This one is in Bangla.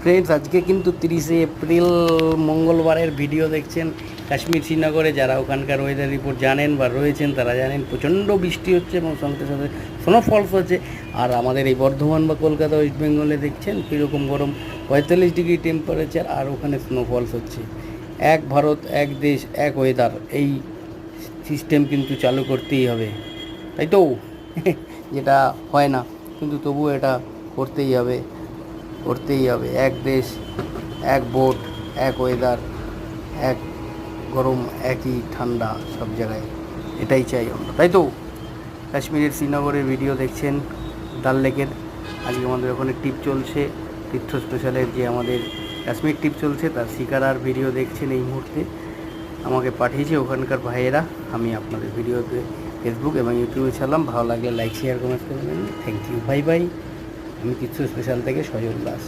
ফ্রেন্ডস, আজকে কিন্তু 30শে এপ্রিল মঙ্গলবারের ভিডিও দেখছেন। কাশ্মীর শ্রীনগরে যারা ওখানকার ওয়েদার রিপোর্ট জানেন বা রয়েছেন তারা জানেন প্রচণ্ড বৃষ্টি হচ্ছে এবং সঙ্গে সাথে স্নোফলস হচ্ছে। আর আমাদের এই বর্ধমান বা কলকাতা ওয়েস্ট বেঙ্গলে দেখছেন কীরকম গরম, 45 ডিগ্রি টেম্পারেচার, আর ওখানে স্নোফলস হচ্ছে। এক ভারত এক দেশ এক ওয়েদার, এই সিস্টেম কিন্তু চালু করতেই হবে, তাই তো? যেটা হয় না, কিন্তু তবুও এটা করতেই হবে, করতেই হবে। এক দেশ এক বোট এক ওয়েদার, এক গরম একই ঠান্ডা সব জায়গায়, এটাই চাই আমরা, তাই তো? কাশ্মীরের শ্রীনগরের ভিডিও দেখছেন, ডাল লেকের। আজকে আমাদের ওখানে টিপ চলছে, তীর্থ স্পেশালের যে আমাদের কাশ্মীর টিপ চলছে তার শিকারার ভিডিও দেখছেন এই মুহূর্তে। আমাকে পাঠিয়েছে ওখানকার ভাইয়েরা, আমি আপনাদের ভিডিওতে ফেসবুক এবং ইউটিউবে ছাড়লাম। ভালো লাগলে লাইক শেয়ার কমেন্ট করবেন। Thank you, bye bye. আমি তীর্থ স্পেশাল থেকে সজল দাস।